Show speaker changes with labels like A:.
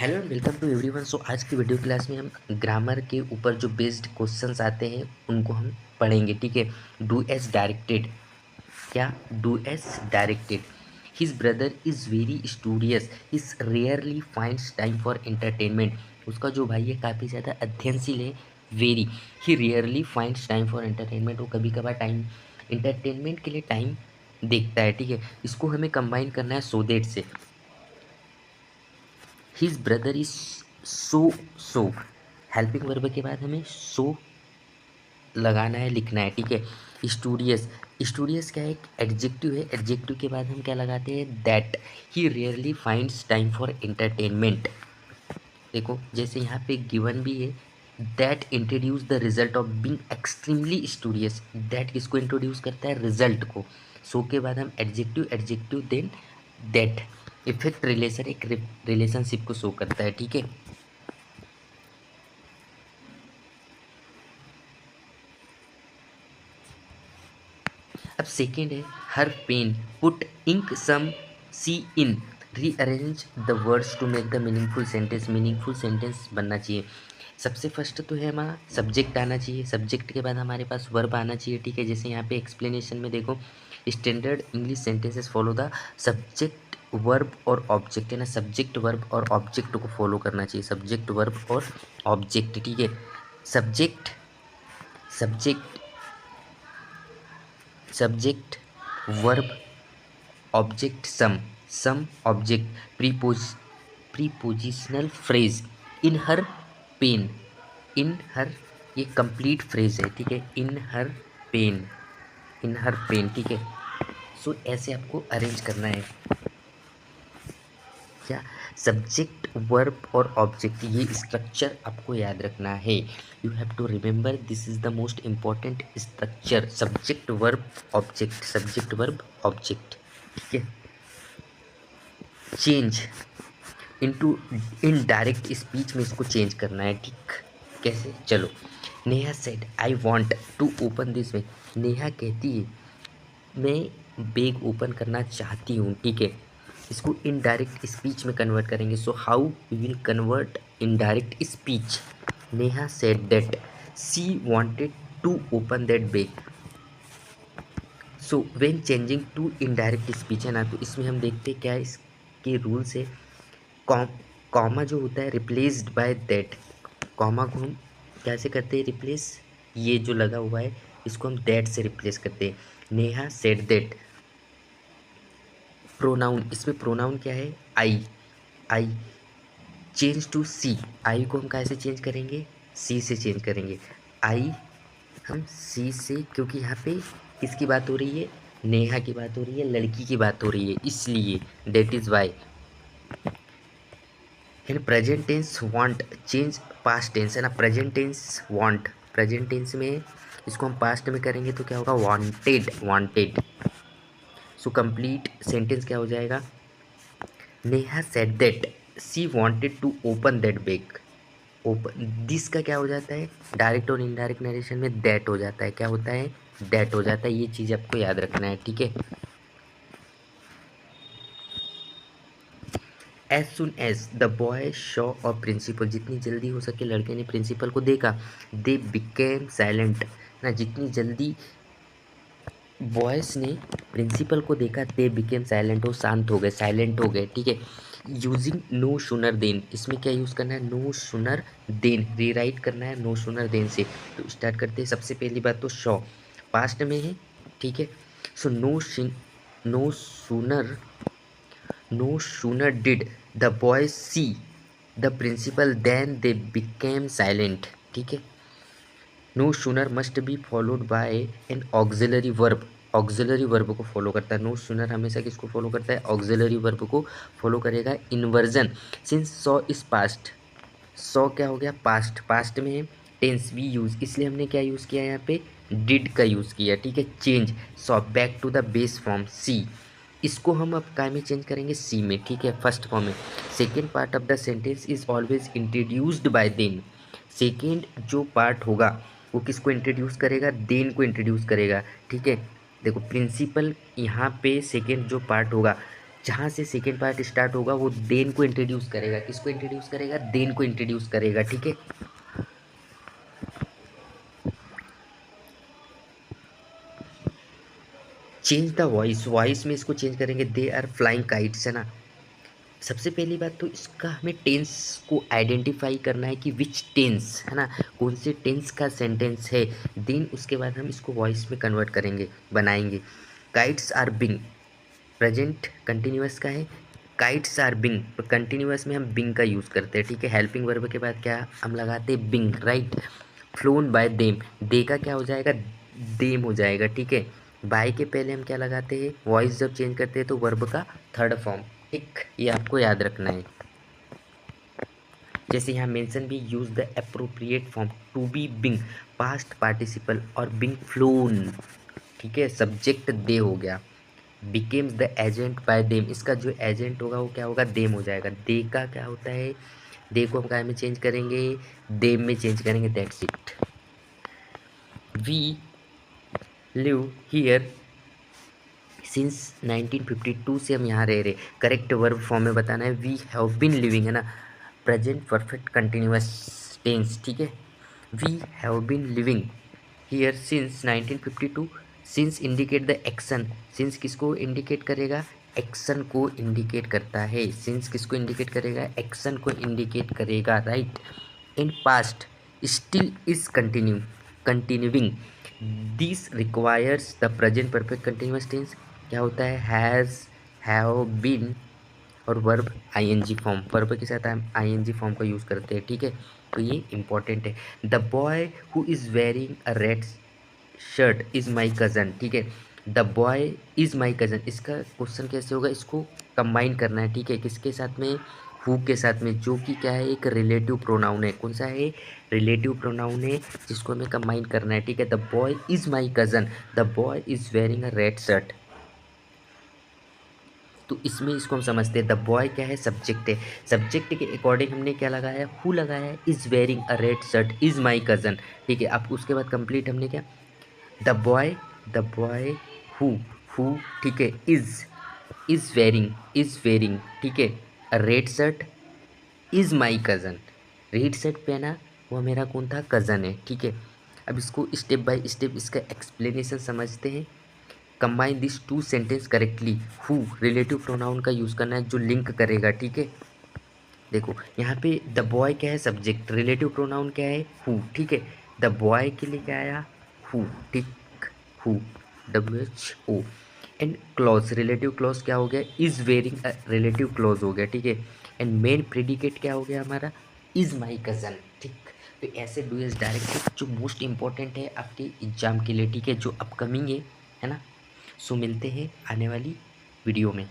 A: Hello and welcome to everyone. So आज की video class में हम ग्रामर के ऊपर जो बेस्ड क्वेश्चंस आते हैं उनको हम पढ़ेंगे। ठीक है। डू एस डायरेक्टेड, क्या do S directed. His brother is very studious, his rarely finds time for entertainment. उसका जो भाई है काफ़ी ज़्यादा अध्ययनशील है। Very, he rarely finds time for entertainment, वो कभी कभार टाइम एंटरटेनमेंट के लिए टाइम देखता है। ठीक है। इसको हमें कंबाइन करना है सो दैट से। His brother is so helping verb के बाद हमें सो लगाना है, लिखना है। ठीक है। स्टूडियस, स्टूडियस क्या है, एक एडजेक्टिव है। एडजेक्टिव के बाद हम क्या लगाते हैं, that. He rarely finds time for entertainment. देखो जैसे यहाँ पे गिवन भी है, that introduce the result of being extremely studious. That किसको इंट्रोड्यूस करता है, रिजल्ट को। सो के बाद हम adjective, adjective then that. Effect relation, एक रिलेशनशिप को शो करता है। ठीक है। अब सेकेंड है, her pen put ink some she in, rearrange the words to make the meaningful sentence. Meaningful sentence बनना चाहिए। सबसे फर्स्ट तो है हमारा सब्जेक्ट आना चाहिए। सब्जेक्ट के बाद हमारे पास वर्ब आना चाहिए। ठीक है। जैसे यहाँ पे एक्सप्लेनेशन में देखो, standard English sentences follow the subject verb और ऑब्जेक्ट, है ना। सब्जेक्ट वर्ब और ऑब्जेक्ट को फॉलो करना चाहिए। सब्जेक्ट वर्ब और ऑब्जेक्ट। ठीक है। Subject, subject, subject verb object some object prepositional phrase. In her pen, in her, ये कंप्लीट फ्रेज है। ठीक है। In her pen, in her pen. ठीक है। सो ऐसे आपको अरेंज करना है। क्या, सब्जेक्ट वर्ब और ऑब्जेक्ट, ये स्ट्रक्चर आपको याद रखना है। You have to remember, this is the most important structure. Subject verb object, subject verb object. ठीक है। Change into, indirect speech में इसको चेंज करना है। ठीक, कैसे, चलो। Neha said I want to open this bag. Neha कहती है मैं बैग ओपन करना चाहती हूँ। ठीक है। इसको इनडायरेक्ट स्पीच में कन्वर्ट करेंगे। So how we will convert indirect speech. Neha said that she wanted to open that bag. So when changing to indirect speech, है ना, तो इसमें हम देखते हैं क्या इसके रूल्स है। कॉम कॉमा जो होता है रिप्लेस्ड बाय दैट। कॉमा को हम कैसे करते हैं रिप्लेस, ये जो लगा हुआ है इसको हम दैट से रिप्लेस करते हैं। Neha said that. प्रोनाउन, इसमें प्रोनाउन क्या है, आई। आई चेंज टू सी। आई को हम कैसे चेंज करेंगे, सी से चेंज करेंगे। आई हम सी से, क्योंकि यहाँ पे किसकी बात हो रही है, नेहा की बात हो रही है, लड़की की बात हो रही है, इसलिए that is why. In present tense want change past tense, है ना। Present tense want, present tense में इसको हम पास्ट में करेंगे तो क्या होगा, wanted, wanted. So complete sentence क्या हो जाएगा, Neha said that she wanted to open that bag. Open, this का क्या हो जाता है, डायरेक्ट और इनडायरेक्ट नरेशन में दैट हो जाता है। क्या होता है, दैट हो जाता है। ये चीज़ आपको याद रखना है। ठीक है। As soon as the boy saw a principal, जितनी जल्दी हो सके लड़के ने प्रिंसिपल को देखा। दे बिकेम साइलेंट, ना, जितनी जल्दी बॉयज ने प्रिंसिपल को देखा, दे बिकेम साइलेंट, वो शांत हो गए, साइलेंट हो गए। ठीक है। यूजिंग नो सुनर देन, इसमें क्या यूज़ करना है, नो सुनर देन, रीराइट करना है नो सुनर देन से। तो स्टार्ट करते हैं। सबसे पहली बात तो शॉ पास्ट में है। ठीक है। So no sooner, no sooner did the boy see the principal then they became silent. ठीक है। No sooner must be followed by an auxiliary verb, auxiliary verb को फॉलो करता है। नो सूनर हमेशा किसको फॉलो करता है, ऑक्सिलरी वर्ब को फॉलो करेगा। Inversion, since saw is past, saw क्या हो गया, पास्ट, पास्ट में है। टेंस वी यूज, इसलिए हमने क्या यूज़ किया यहाँ पे, डिड का यूज़ किया। ठीक है। Change saw back to the base form see, इसको हम अब काय में चेंज करेंगे, सी में। ठीक है, फर्स्ट फॉर्म में। Second part of the sentence is always introduced by then. Second जो पार्ट होगा वो किसको इंट्रोड्यूस करेगा, देन को इंट्रोड्यूस करेगा। ठीक है। देखो प्रिंसिपल, यहाँ पे सेकेंड जो पार्ट होगा जहाँ से सेकेंड पार्ट स्टार्ट होगा वो देन को इंट्रोड्यूस करेगा। किसको इंट्रोड्यूस करेगा? देन को इंट्रोड्यूस करेगा, ठीक है। चेंज द वॉइस, वॉइस में इसको चेंज करेंगे, दे आर फ्लाइंग काइट्स, है ना। सबसे पहली बात तो इसका हमें टेंस को आइडेंटिफाई करना है कि विच टेंस, है ना, कौन से टेंस का सेंटेंस है। देन उसके बाद हम इसको वॉइस में कन्वर्ट करेंगे, बनाएंगे। Kites are being, present continuous का है। काइट्स आर बिंग, तो कंटिन्यूअस में हम बिंग का यूज़ करते हैं, ठीक है। हेल्पिंग वर्ब के बाद क्या हम लगाते हैं? Being, right. Flown by them, they का क्या हो जाएगा? देम हो जाएगा, ठीक है। बाय के पहले हम क्या लगाते हैं? वॉइस जब चेंज करते हैं तो वर्ब का थर्ड फॉर्म, ठीक, ये आपको याद रखना है। जैसे यहाँ मेंशन भी, use the appropriate form to be being, past participle, और बिंग फ्लोन, ठीक है। सब्जेक्ट दे हो गया। Becomes the agent by them, इसका जो एजेंट होगा वो क्या होगा? देम हो जाएगा। दे का क्या होता है? दे को हम क्या में चेंज करेंगे? देम में चेंज करेंगे, that's it. We live here since 1952, से हम यहाँ रह रहे। करेक्ट वर्ब फॉर्म में बताना है, वी हैव बीन लिविंग, है ना, प्रेजेंट परफेक्ट कंटिन्यूअस टेंस, ठीक है। We have been living here since 1952। Since indicate the action, since किसको इंडिकेट करेगा? एक्शन को इंडिकेट करता है। सिंस किसको इंडिकेट करेगा? एक्शन को इंडिकेट करेगा, right. In past still is continuing, this requires the present perfect continuous tense. क्या होता है? हैज़, हैव बीन, और वर्ब आईएनजी फॉर्म, वर्ब के साथ हम आईएनजी फॉर्म का यूज़ करते हैं, ठीक है। तो ये इंपॉर्टेंट है। The boy who is wearing a red shirt is my cousin, ठीक है। The boy is my cousin, इसका क्वेश्चन कैसे होगा? इसको कंबाइन करना है, ठीक है। किसके साथ में? हु के साथ में, जो कि क्या है? एक रिलेटिव प्रोनाउन है। कौन सा है? रिलेटिव प्रोनाउन है, जिसको हमें कंबाइन करना है, ठीक है। The boy is my cousin, the boy is wearing a red shirt. तो इसमें इसको हम समझते हैं, द बॉय क्या है? सब्जेक्ट है। सब्जेक्ट के अकॉर्डिंग हमने क्या लगाया है? हु लगाया है। Is wearing a red shirt is my cousin, ठीक है। अब उसके बाद कंप्लीट हमने क्या? द बॉय हु, हु, ठीक है, इज़ वेयरिंग, ठीक है, a red shirt is my cousin. Red shirt पहना वो मेरा कौन था? कज़न है, ठीक है। अब इसको स्टेप बाय स्टेप इसका एक्सप्लेनेशन समझते हैं। Combine this two sentence correctly. Who relative pronoun का यूज़ करना है जो लिंक करेगा, ठीक है। देखो यहाँ पे द बॉय क्या है? सब्जेक्ट, रिलेटिव प्रोनाउन क्या है? हु, ठीक है। द बॉय के लिए क्या आया? हु, ठीक, who, WHO। And clause, relative clause क्या हो गया? इज वेयरिंग, रिलेटिव क्लॉज हो गया, ठीक है। एंड मेन प्रेडिकेट क्या हो गया हमारा? इज माई कज़न, ठीक। तो ऐसे डूएस डायरेक्ट जो मोस्ट इंपॉर्टेंट है आपके एग्जाम के लिए, ठीक है, जो अपकमिंग है ना। सो मिलते हैं आने वाली वीडियो में।